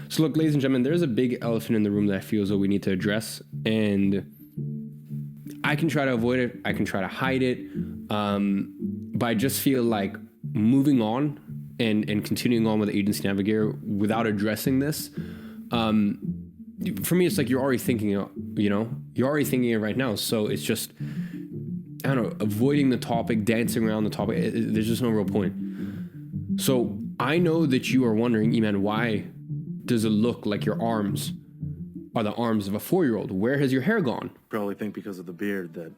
So look, ladies and gentlemen, there's a big elephant in the room that I feel as though we need to address, and I can try to avoid it. I can try to hide it. But I just feel like moving on and continuing on with Agency Navigator without addressing this, for me, it's like you're already thinking, you're already thinking it right now. So it's just, I don't know, avoiding the topic, dancing around the topic. There's just no real point. So I know that you are wondering, Iman, why does it look like your arms are the arms of a 4-year-old? Where has your hair gone? Probably think because of the beard that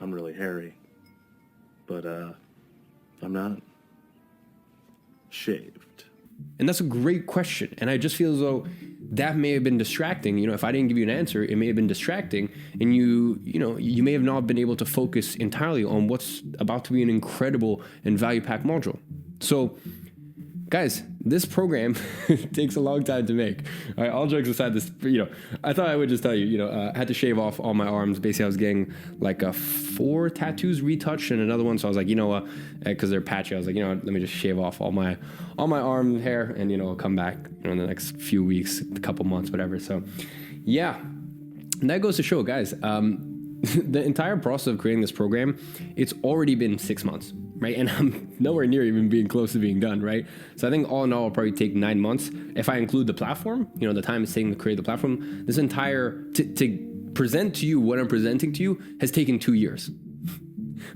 I'm really hairy. But I'm not shaved. And that's a great question. And I just feel as though that may have been distracting. If I didn't give you an answer, it may have been distracting. And you may have not been able to focus entirely on what's about to be an incredible and value-packed module. So, guys, this program takes a long time to make. All right, all jokes aside, I thought I would just tell you, I had to shave off all my arms. Basically, I was getting like 4 tattoos retouched and another one. So I was like, because they're patchy, I was like, let me just shave off all my arm hair and, I'll come back, in the next few weeks, a couple months, whatever. So, yeah, and that goes to show, guys, the entire process of creating this program, it's already been 6 months, right? And I'm nowhere near even being close to being done, right? So I think all in all, it'll probably take 9 months. If I include the platform, the time it's taking to create the platform, this entire, to present to you what I'm presenting to you has taken 2 years,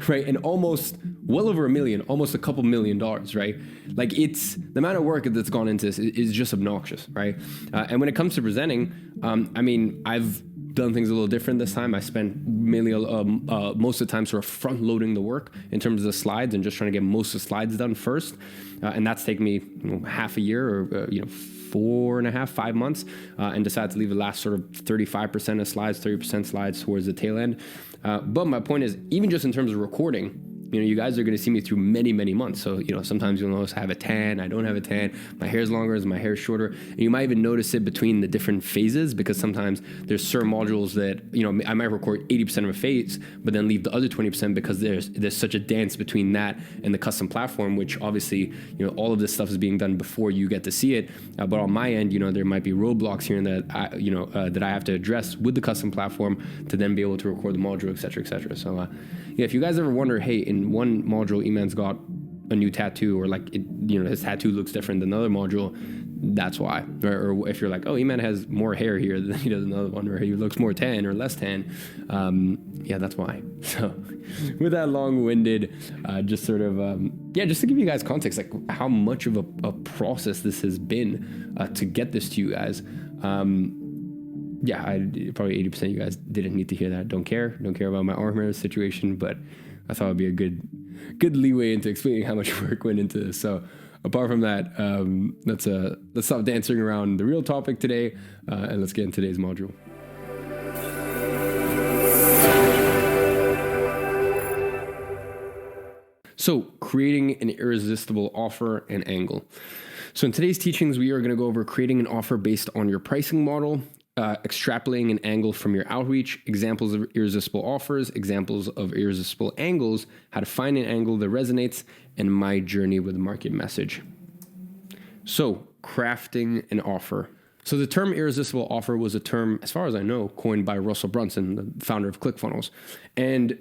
right? And almost well over $1 million, almost a couple $1 million, right? Like it's, the amount of work that's gone into this is just obnoxious, right? And when it comes to presenting, I've done things a little different this time. I spent mainly most of the time sort of front loading the work in terms of the slides and just trying to get most of the slides done first. And that's taken me half a year or 4.5, 5 months, and decided to leave the last sort of 35% of slides, 30% slides towards the tail end. But my point is, even just in terms of recording, you guys are going to see me through many, many months. So, sometimes you'll notice I have a tan, I don't have a tan, my hair's longer, my hair's shorter. And you might even notice it between the different phases, because sometimes there's certain modules that, I might record 80% of a phase, but then leave the other 20% because there's such a dance between that and the custom platform, which obviously, all of this stuff is being done before you get to see it. But on my end, there might be roadblocks here and that, that I have to address with the custom platform to then be able to record the module, et cetera, et cetera. So, if you guys ever wonder, hey, in one module, Iman's got a new tattoo, or like, his tattoo looks different than the other module, that's why. Or if you're like, oh, Iman has more hair here than he does another one, or he looks more tan or less tan, that's why. So with that long-winded, just sort of, just to give you guys context, like how much of a process this has been to get this to you guys. Probably 80% of you guys didn't need to hear that. Don't care about my arm hair situation, but I thought it'd be a good leeway into explaining how much work went into this. So apart from that, let's stop dancing around the real topic today, and let's get into today's module. So creating an irresistible offer and angle. So in today's teachings, we are going to go over creating an offer based on your pricing model, extrapolating an angle from your outreach, examples of irresistible offers, examples of irresistible angles, how to find an angle that resonates, and my journey with market message. So, crafting an offer. So the term irresistible offer was a term, as far as I know, coined by Russell Brunson, the founder of ClickFunnels. And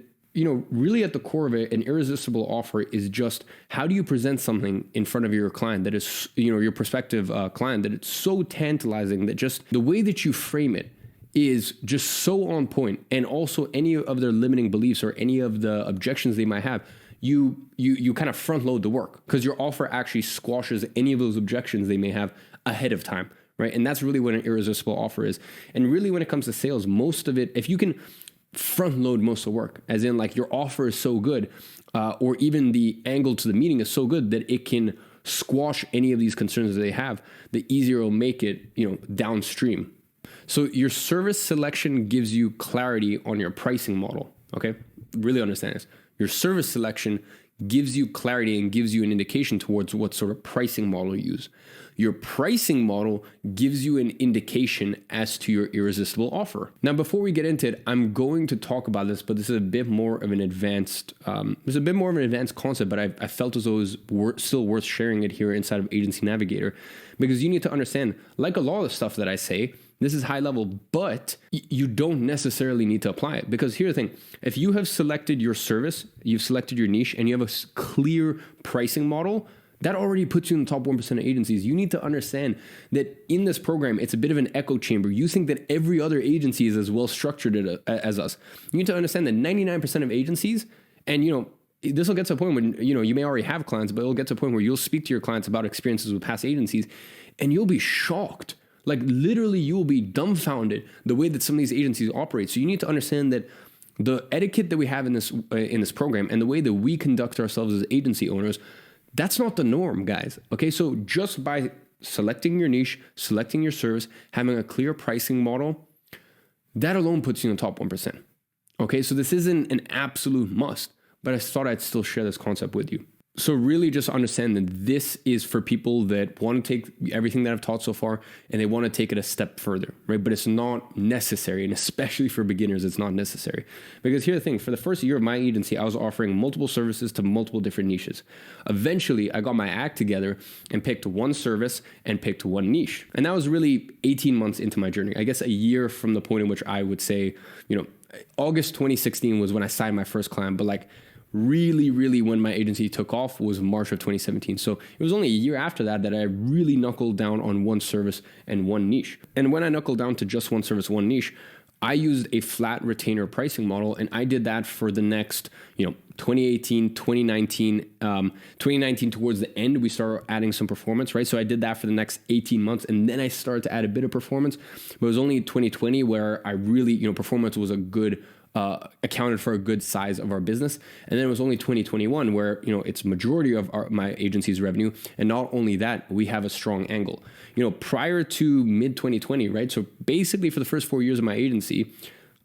really at the core of it, an irresistible offer is just how do you present something in front of your client that is, your prospective client, that it's so tantalizing that just the way that you frame it is just so on point, and also any of their limiting beliefs or any of the objections they might have, you kind of front load the work, because your offer actually squashes any of those objections they may have ahead of time, right? And that's really what an irresistible offer is. And really when it comes to sales, most of it, if you can front load most of the work, as in like your offer is so good, or even the angle to the meeting is so good that it can squash any of these concerns that they have, the easier it'll make it, downstream. So your service selection gives you clarity on your pricing model. Okay. Really understand this. Your service selection gives you clarity and gives you an indication towards what sort of pricing model you use. Your pricing model gives you an indication as to your irresistible offer. Now, before we get into it, I'm going to talk about this, but this is a bit more of an advanced, concept, but I felt as though it was still worth sharing it here inside of Agency Navigator, because you need to understand, like a lot of the stuff that I say, this is high level, but you don't necessarily need to apply it. Because here's the thing, if you have selected your service, you've selected your niche, and you have a clear pricing model, that already puts you in the top 1% of agencies. You need to understand that in this program, it's a bit of an echo chamber. You think that every other agency is as well structured as us. You need to understand that 99% of agencies, and this will get to a point when, you may already have clients, but it'll get to a point where you'll speak to your clients about experiences with past agencies, and you'll be shocked. Like literally, you will be dumbfounded the way that some of these agencies operate. So you need to understand that the etiquette that we have in this program and the way that we conduct ourselves as agency owners, that's not the norm, guys. Okay, so just by selecting your niche, selecting your service, having a clear pricing model, that alone puts you in the top 1%. Okay, so this isn't an absolute must, but I thought I'd still share this concept with you. So really just understand that this is for people that want to take everything that I've taught so far and they want to take it a step further, right? But it's not necessary, and especially for beginners, it's not necessary. Because here's the thing, for the first year of my agency, I was offering multiple services to multiple different niches. Eventually, I got my act together and picked one service and picked one niche. And that was really 18 months into my journey. I guess a year from the point in which I would say, August 2016 was when I signed my first client, but really when my agency took off was March of 2017. So it was only a year after that I really knuckled down on one service and one niche. And when I knuckled down to just one service, one niche, I used a flat retainer pricing model, and I did that for the next, 2018, 2019, 2019 towards the end, we started adding some performance, right? So I did that for the next 18 months, and then I started to add a bit of performance, but it was only 2020 where I really, performance was a good, accounted for a good size of our business. And then it was only 2021 where, it's majority of my agency's revenue. And not only that, we have a strong angle, prior to mid 2020, right? So basically for the first 4 years of my agency,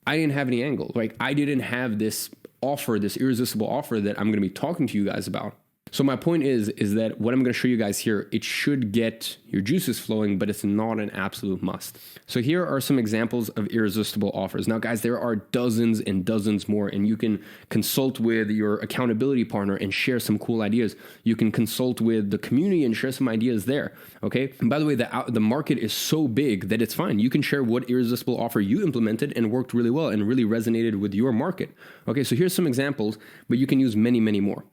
I didn't have any angle. I didn't have this offer, this irresistible offer that I'm going to be talking to you guys about. So my point is that what I'm going to show you guys here, it should get your juices flowing, but it's not an absolute must. So here are some examples of irresistible offers. Now, guys, there are dozens and dozens more, and you can consult with your accountability partner and share some cool ideas. You can consult with the community and share some ideas there, okay? And by the way, the market is so big that it's fine. You can share what irresistible offer you implemented and worked really well and really resonated with your market. Okay, so here's some examples, but you can use many, many more.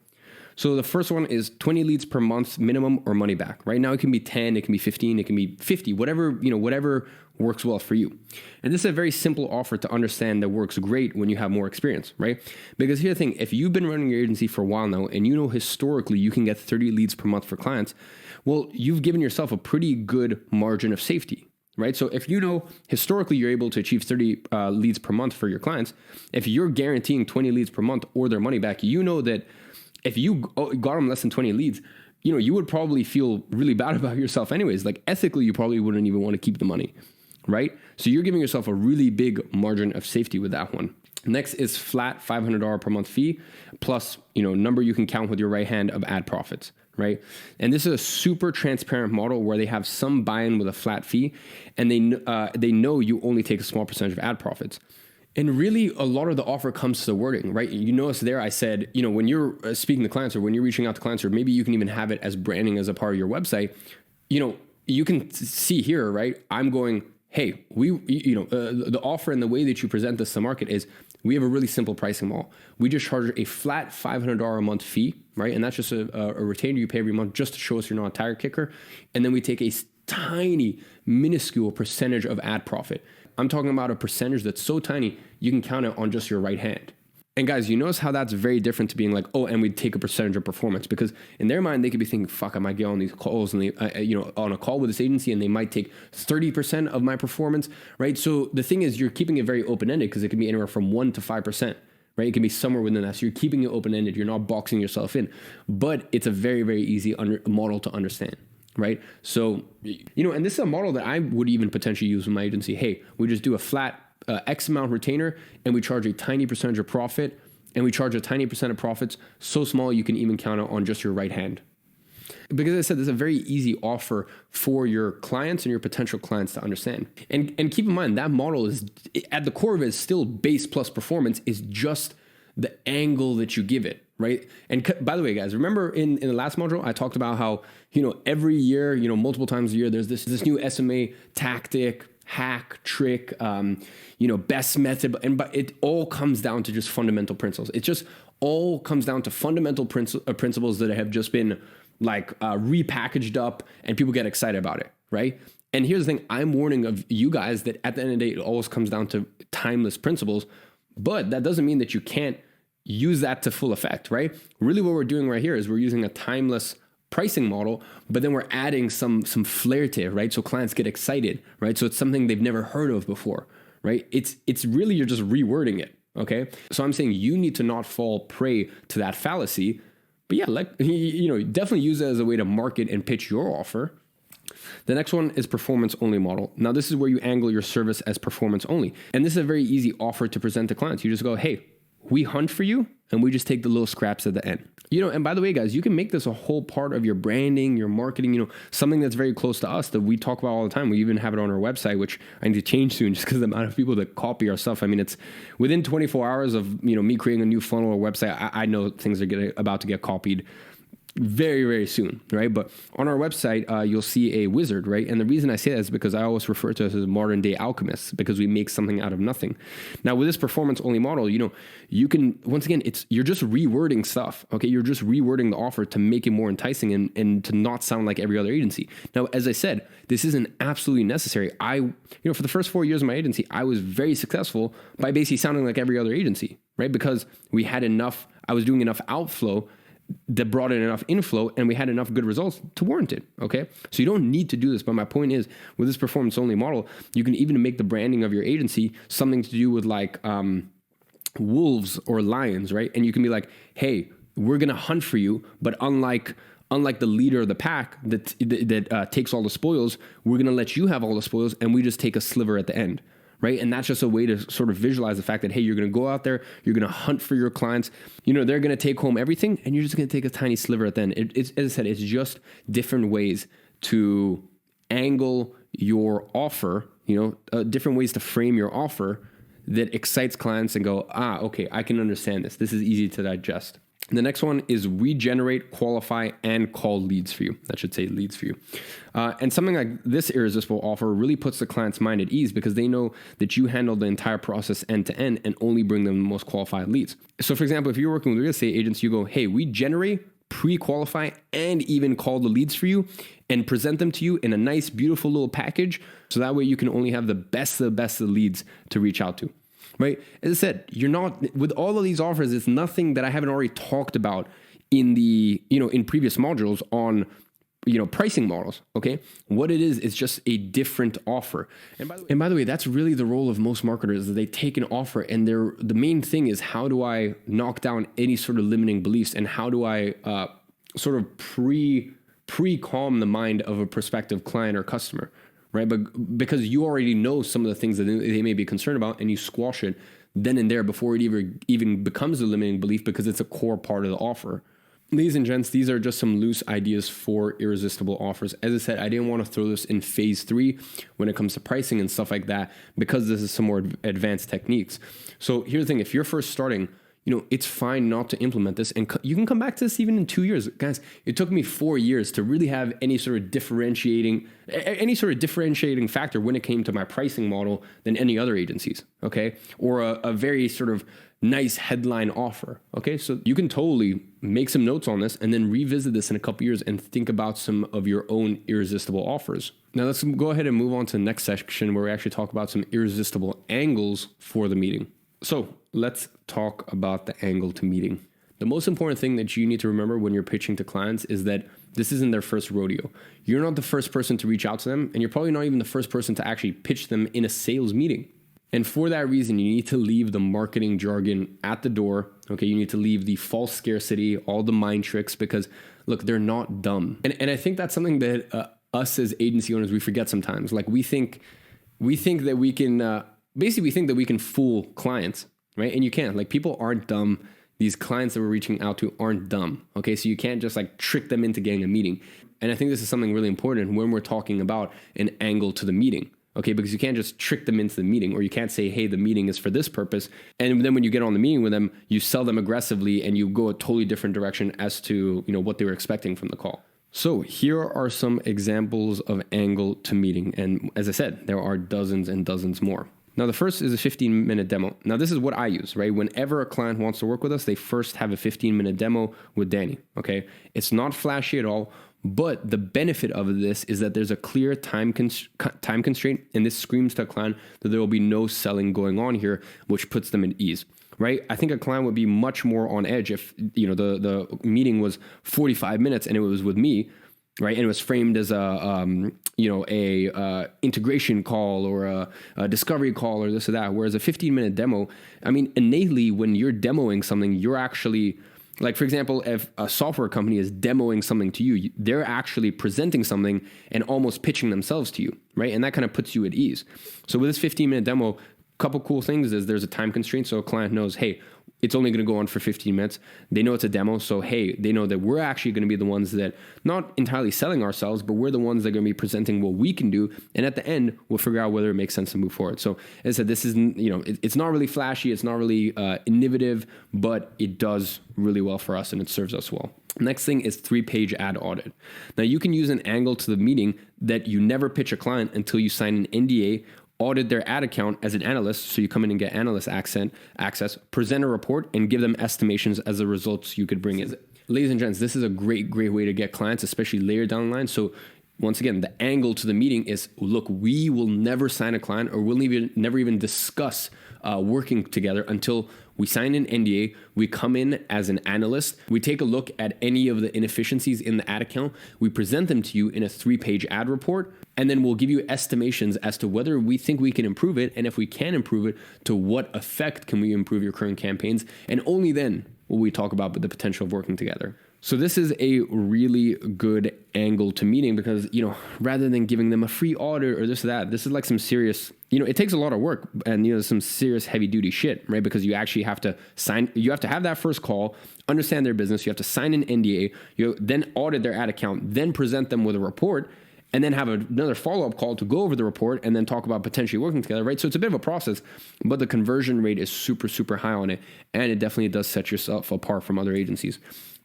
So the first one is 20 leads per month minimum or money back. Right now it can be 10, it can be 15, it can be 50, whatever works well for you. And this is a very simple offer to understand that works great when you have more experience, right? Because here's the thing, if you've been running your agency for a while now and historically you can get 30 leads per month for clients, well, you've given yourself a pretty good margin of safety. Right? So if historically you're able to achieve 30 leads per month for your clients, if you're guaranteeing 20 leads per month or their money back, that if you got them less than 20 leads, you would probably feel really bad about yourself anyways. Ethically, you probably wouldn't even want to keep the money, right? So you're giving yourself a really big margin of safety with that one. Next is flat $500 per month fee plus, number you can count with your right hand of ad profits, right? And this is a super transparent model where they have some buy-in with a flat fee, and they know you only take a small percentage of ad profits. And really, a lot of the offer comes to the wording, right? You notice there I said, when you're speaking to clients or when you're reaching out to clients, or maybe you can even have it as branding as a part of your website, you can see here, right? I'm going, hey, the offer and the way that you present this to the market is we have a really simple pricing model. We just charge a flat $500 a month fee, right? And that's just a retainer you pay every month just to show us you're not a tire kicker. And then we take a tiny, minuscule percentage of ad profit. I'm talking about a percentage that's so tiny, you can count it on just your right hand. And guys, you notice how that's very different to being like, oh, and we take a percentage of performance, because in their mind, they could be thinking, fuck, I might get on these calls and on a call with this agency and they might take 30% of my performance, right? So the thing is, you're keeping it very open-ended because it can be anywhere from 1% to 5%. Right? It can be somewhere within that. So you're keeping it open-ended. You're not boxing yourself in, but it's a very, very easy model to understand. Right? So, and this is a model that I would even potentially use with my agency. Hey, we just do a flat X amount retainer and we charge a tiny percentage of profit And we charge a tiny percent of profits, so small you can even count it on just your right hand. Because as I said, this is a very easy offer for your clients and your potential clients to understand. And keep in mind, that model is, at the core of it, is still base plus performance, is just the angle that you give it, right? And by the way, guys, remember in the last module, I talked about how, every year, multiple times a year, there's this new SMA tactic, hack, trick, best method, but it all comes down to just fundamental principles. It just all comes down to fundamental principles that have just been repackaged up and people get excited about it, right? And here's the thing, I'm warning of you guys that at the end of the day, it always comes down to timeless principles, but that doesn't mean that you can't use that to full effect, right? Really what we're doing right here is we're using a timeless pricing model, but then we're adding some flair to it, right? So clients get excited, right? So it's something they've never heard of before, right? It's really, you're just rewording it, okay? So I'm saying you need to not fall prey to that fallacy, but yeah, definitely use it as a way to market and pitch your offer. The next one is performance only model. Now this is where you angle your service as performance only. And this is a very easy offer to present to clients. You just go, hey, we hunt for you and we just take the little scraps at the end. And by the way, guys, you can make this a whole part of your branding, your marketing, something that's very close to us that we talk about all the time. We even have it on our website, which I need to change soon just because the amount of people that copy our stuff. I mean, it's within 24 hours of, me creating a new funnel or website, I know things are about to get copied very, very soon, right? But on our website, you'll see a wizard, right? And the reason I say that is because I always refer to us as modern day alchemists, because we make something out of nothing. Now with this performance only model, you can, once again, you're just rewording stuff, okay? You're just rewording the offer to make it more enticing and to not sound like every other agency. Now, as I said, this isn't absolutely necessary. For the first 4 years of my agency, I was very successful by basically sounding like every other agency, right? Because I was doing enough outflow that brought in enough inflow and we had enough good results to warrant it, okay? So you don't need to do this, but my point is, with this performance-only model, you can even make the branding of your agency something to do with wolves or lions, right? And you can be like, hey, we're gonna hunt for you, but unlike the leader of the pack that takes all the spoils, we're gonna let you have all the spoils and we just take a sliver at the end. Right. And that's just a way to sort of visualize the fact that, hey, you're going to go out there, you're going to hunt for your clients, they're going to take home everything and you're just going to take a tiny sliver at the end. It's, as I said, it's just different ways to angle your offer, different ways to frame your offer that excites clients and go, okay, I can understand this. This is easy to digest. The next one is we generate, qualify, and call leads for you. That should say leads for you. And something like this irresistible offer really puts the client's mind at ease because they know that you handle the entire process end to end and only bring them the most qualified leads. So for example, if you're working with real estate agents, you go, hey, we generate, pre-qualify, and even call the leads for you and present them to you in a nice, beautiful little package. So that way you can only have the best of the leads to reach out to. Right? As I said, you're not, with all of these offers, it's nothing that I haven't already talked about in in previous modules on, pricing models. Okay. What it is just a different offer. And by the way, that's really the role of most marketers, that they take an offer and the main thing is, how do I knock down any sort of limiting beliefs and how do I sort of pre-calm the mind of a prospective client or customer? Right? But because you already know some of the things that they may be concerned about and you squash it then and there before it even becomes a limiting belief because it's a core part of the offer. Ladies and gents, these are just some loose ideas for irresistible offers. As I said, I didn't want to throw this in phase 3 when it comes to pricing and stuff like that because this is some more advanced techniques. So here's the thing, if you're first starting, it's fine not to implement this and you can come back to this even in 2 years. Guys, it took me 4 years to really have any sort of differentiating factor when it came to my pricing model than any other agencies, okay? Or a very sort of nice headline offer, okay? So you can totally make some notes on this and then revisit this in a couple years and think about some of your own irresistible offers. Now let's go ahead and move on to the next section where we actually talk about some irresistible angles for the meeting. So let's talk about the angle to meeting. The most important thing that you need to remember when you're pitching to clients is that this isn't their first rodeo. You're not the first person to reach out to them, and you're probably not even the first person to actually pitch them in a sales meeting. And for that reason, you need to leave the marketing jargon at the door. Okay, you need to leave the false scarcity, all the mind tricks, because look, they're not dumb. And I think that's something that us as agency owners, we forget sometimes. Like we think that we can, we think that we can fool clients, right? And you can't. Like people aren't dumb. these clients that we're reaching out to aren't dumb. Okay, so you can't just like trick them into getting a meeting. And I think this is something really important when we're talking about an angle to the meeting. Okay, because you can't just trick them into the meeting, or you can't say, hey, the meeting is for this purpose. And then when you get on the meeting with them, you sell them aggressively and you go a totally different direction as to, what they were expecting from the call. So here are some examples of angle to meeting. And as I said, there are dozens and dozens more. Now, the first is a 15-minute demo. Now, this is what I use, right? Whenever a client wants to work with us, they first have a 15-minute demo with Danny, okay? It's not flashy at all. But the benefit of this is that there's a clear time constraint, and this screams to a client that there will be no selling going on here, which puts them at ease, right? I think a client would be much more on edge if the meeting was 45 minutes and it was with me, right? And it was framed as a integration call or a discovery call or this or that. Whereas a 15-minute demo, I mean, innately when you're demoing something, you're actually, like, for example, if a software company is demoing something to you, they're actually presenting something and almost pitching themselves to you, right? And that kind of puts you at ease. So with this 15-minute demo, a couple cool things is there's a time constraint. So a client knows, hey, it's only going to go on for 15 minutes. They know it's a demo. So, hey, they know that we're actually going to be the ones that not entirely selling ourselves, but we're the ones that are going to be presenting what we can do. And at the end, we'll figure out whether it makes sense to move forward. So as I said, this isn't, it's not really flashy. It's not really innovative, but it does really well for us and it serves us well. Next thing is 3-page ad audit. Now you can use an angle to the meeting that you never pitch a client until you sign an NDA, audit their ad account as an analyst, so you come in and get analyst access, present a report, and give them estimations as the results you could bring in. Ladies and gents, this is a great way to get clients, especially later down the line. So once again, the angle to the meeting is, look, we will never sign a client or we'll never even discuss working together until we sign an NDA, we come in as an analyst, we take a look at any of the inefficiencies in the ad account, we present them to you in a 3-page ad report, and then we'll give you estimations as to whether we think we can improve it, and if we can improve it, to what effect can we improve your current campaigns, and only then will we talk about the potential of working together. So this is a really good angle to meeting because, rather than giving them a free audit or this or that, this is like some serious, it takes a lot of work and, some serious heavy duty shit, right? Because you actually have to you have to have that first call, understand their business. You have to sign an NDA, then audit their ad account, then present them with a report, and then have another follow-up call to go over the report and then talk about potentially working together, right? So it's a bit of a process, but the conversion rate is super, super high on it. And it definitely does set yourself apart from other agencies.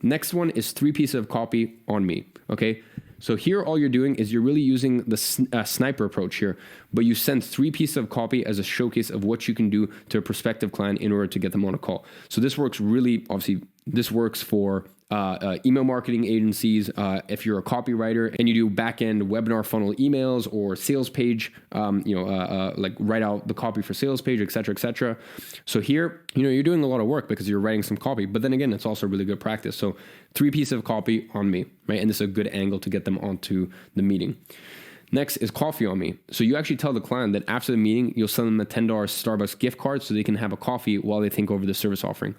Next one is 3 pieces of copy on me, okay? So here all you're doing is you're really using the sniper approach here, but you send 3 pieces of copy as a showcase of what you can do to a prospective client in order to get them on a call. So this works this works for email marketing agencies. If you're a copywriter and you do back-end webinar funnel emails or sales page, like write out the copy for sales page, et cetera, et cetera. So here, you're doing a lot of work because you're writing some copy, but then again, it's also really good practice. So 3 pieces of copy on me, right? And this is a good angle to get them onto the meeting. Next is coffee on me. So you actually tell the client that after the meeting, you'll send them a $10 Starbucks gift card so they can have a coffee while they think over the service offering.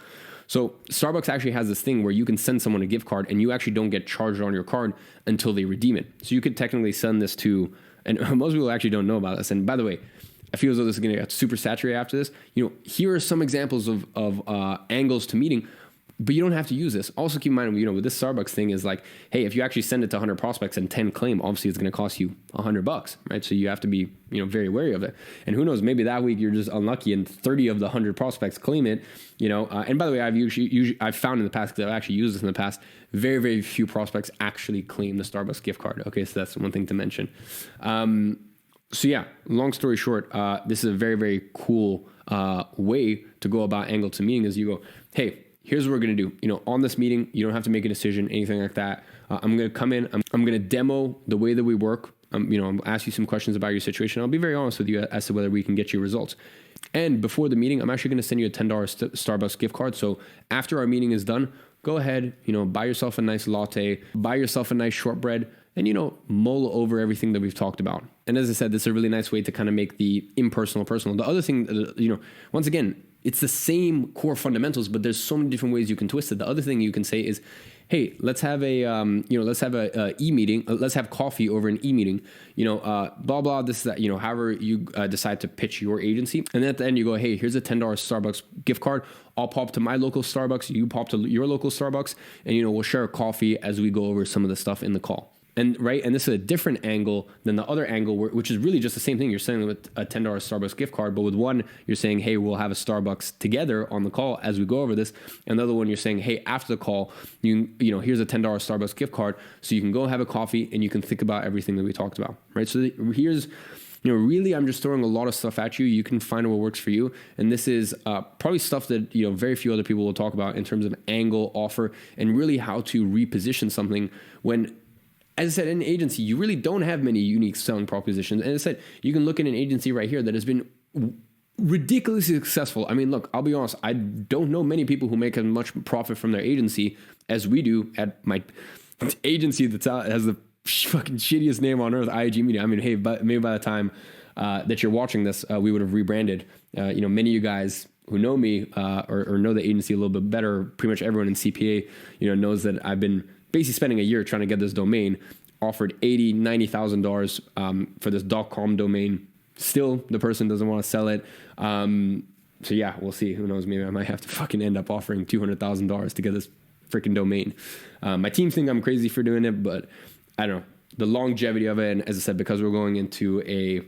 So Starbucks actually has this thing where you can send someone a gift card and you actually don't get charged on your card until they redeem it. So you could technically send this to, and most people actually don't know about this. And by the way, I feel as though this is going to get super saturated after this. Here are some examples of angles to meeting, but you don't have to use this. Also keep in mind, with this Starbucks thing is like, hey, if you actually send it to 100 prospects and 10 claim, obviously it's going to cost you $100, right? So you have to be, very wary of it. And who knows, maybe that week you're just unlucky and 30 of the 100 prospects claim it, and by the way, I've found in the past, because I've actually used this in the past, very, very few prospects actually claim the Starbucks gift card. Okay. So that's one thing to mention. So yeah, long story short, this is a very, very cool way to go about angle to meeting is you go, hey, here's what we're going to do. On this meeting, you don't have to make a decision, anything like that. I'm going to come in. I'm going to demo the way that we work. I'll ask you some questions about your situation. I'll be very honest with you as to whether we can get you results. And before the meeting, I'm actually going to send you a $10 Starbucks gift card. So after our meeting is done, go ahead, buy yourself a nice latte, buy yourself a nice shortbread, and, mull over everything that we've talked about. And as I said, this is a really nice way to kind of make the impersonal personal. The other thing, once again, it's the same core fundamentals, but there's so many different ways you can twist it. The other thing you can say is, hey, let's have a e-meeting. Let's have coffee over an e-meeting, blah, blah, this, that, however you decide to pitch your agency. And then at the end you go, hey, here's a $10 Starbucks gift card. I'll pop to my local Starbucks. You pop to your local Starbucks, and, we'll share a coffee as we go over some of the stuff in the call. And this is a different angle than the other angle, which is really just the same thing. You're saying with a $10 Starbucks gift card, but with one, you're saying, hey, we'll have a Starbucks together on the call as we go over this. And the other one, you're saying, hey, after the call, here's a $10 Starbucks gift card, so you can go have a coffee and you can think about everything that we talked about, right? So here's, really, I'm just throwing a lot of stuff at you. You can find what works for you. And this is probably stuff that, very few other people will talk about in terms of angle, offer, and really how to reposition something when, as I said, in an agency, you really don't have many unique selling propositions. And as I said, you can look at an agency right here that has been ridiculously successful. I mean, look, I'll be honest, I don't know many people who make as much profit from their agency as we do at my agency that has the fucking shittiest name on earth, IAG Media. I mean, hey, but maybe by the time that you're watching this, we would have rebranded. Many of you guys who know me or know the agency a little bit better, pretty much everyone in CPA, knows that I've been basically spending a year trying to get this domain, offered $90,000 for this .com domain. Still, the person doesn't want to sell it. So yeah, we'll see. Who knows? Maybe I might have to fucking end up offering $200,000 to get this freaking domain. My team think I'm crazy for doing it, but I don't know. The longevity of it, and as I said, because we're going into a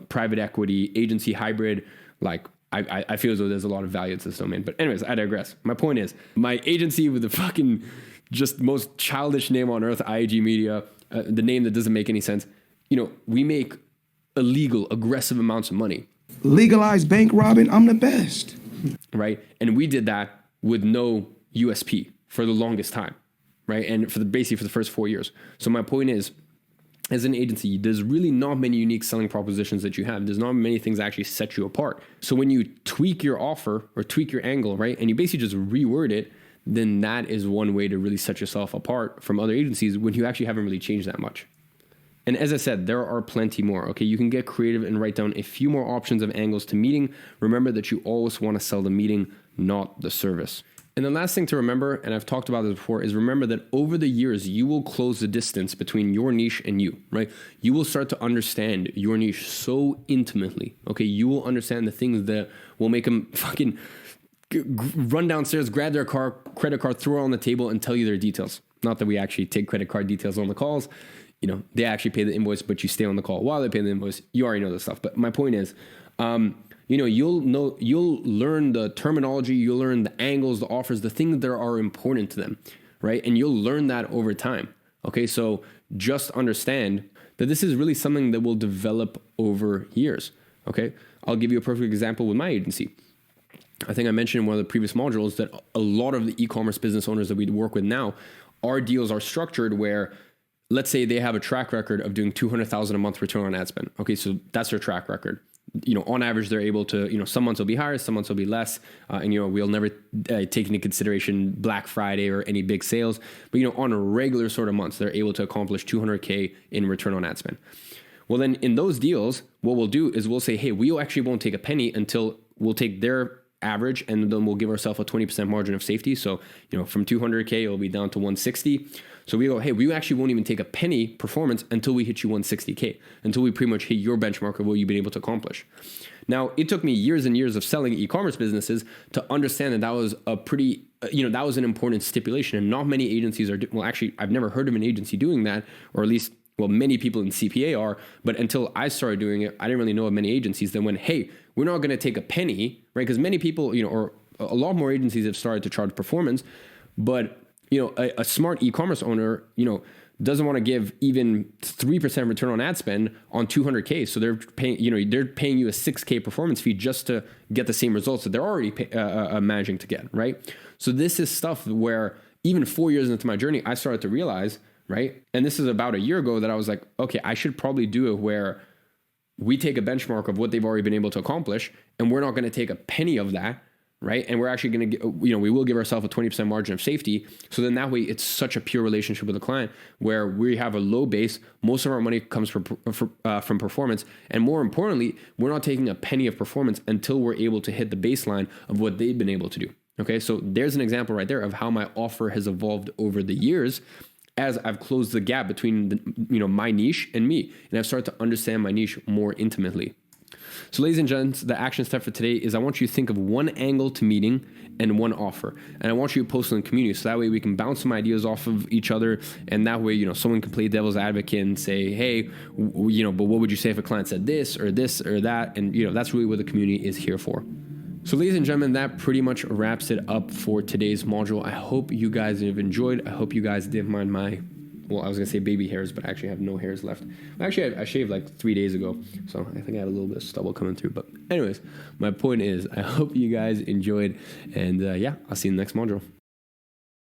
private equity agency hybrid, like I feel as though there's a lot of value to this domain. But anyways, I digress. My point is, my agency with the fucking just most childish name on earth, IAG Media, the name that doesn't make any sense. We make illegal, aggressive amounts of money. Legalized bank robbing, I'm the best. Right? And we did that with no USP for the longest time, right? And basically for the first 4 years. So my point is, as an agency, there's really not many unique selling propositions that you have. There's not many things that actually set you apart. So when you tweak your offer or tweak your angle, right, and you basically just reword it, then that is one way to really set yourself apart from other agencies when you actually haven't really changed that much. And as I said, there are plenty more. Okay, you can get creative and write down a few more options of angles to meeting. Remember that you always want to sell the meeting, not the service. And the last thing to remember, and I've talked about this before, is remember that over the years, you will close the distance between your niche and you, right? You will start to understand your niche so intimately. Okay, you will understand the things that will make them fucking run downstairs, grab their credit card, throw it on the table, and tell you their details. Not that we actually take credit card details on the calls. They actually pay the invoice, but you stay on the call while they pay the invoice. You already know this stuff. But my point is, you'll learn the terminology, you'll learn the angles, the offers, the things that are important to them, right? And you'll learn that over time. Okay, so just understand that this is really something that will develop over years. Okay, I'll give you a perfect example with my agency. I think I mentioned in one of the previous modules that a lot of the e-commerce business owners that we work with now, our deals are structured where, let's say they have a track record of doing $200,000 a month return on ad spend. Okay, so that's their track record. On average, they're able to, some months will be higher, some months will be less. And, we'll never take into consideration Black Friday or any big sales. But, on a regular sort of months, they're able to accomplish $200K in return on ad spend. Well, then in those deals, what we'll do is we'll say, hey, we actually won't take a penny until we'll take their average, and then we'll give ourselves a 20% margin of safety. So, from 200K, it'll be down to 160. So we go, hey, we actually won't even take a penny performance until we hit you 160K, until we pretty much hit your benchmark of what you've been able to accomplish. Now, it took me years and years of selling e-commerce businesses to understand that was a pretty, that was an important stipulation. And not many agencies are, actually, I've never heard of an agency doing that, or at least, many people in CPA are, but until I started doing it, I didn't really know of many agencies that went, hey, we're not going to take a penny, right? Because many people, or a lot more agencies have started to charge performance, but a smart e-commerce owner, doesn't want to give even 3% return on ad spend on 200K. So they're paying, they're paying you a 6K performance fee just to get the same results that they're already managing to get, right? So this is stuff where even 4 years into my journey, I started to realize, right? And this is about a year ago that I was like, okay, I should probably do it where we take a benchmark of what they've already been able to accomplish, and we're not going to take a penny of that, right? And we're actually going to get, we will give ourselves a 20% margin of safety. So then that way it's such a pure relationship with the client where we have a low base. Most of our money comes from performance. And more importantly, we're not taking a penny of performance until we're able to hit the baseline of what they've been able to do. Okay, so there's an example right there of how my offer has evolved over the years as I've closed the gap between my niche and me, and I've started to understand my niche more intimately. So ladies and gents, the action step for today is I want you to think of one angle to meeting and one offer. And I want you to post it in the community so that way we can bounce some ideas off of each other. And that way, someone can play devil's advocate and say, hey, but what would you say if a client said this or that? And, that's really what the community is here for. So ladies and gentlemen, that pretty much wraps it up for today's module. I hope you guys have enjoyed. I hope you guys didn't mind my, I was going to say baby hairs, but I actually have no hairs left. Actually, I shaved like 3 days ago, so I think I had a little bit of stubble coming through. But anyways, my point is, I hope you guys enjoyed, and I'll see you in the next module.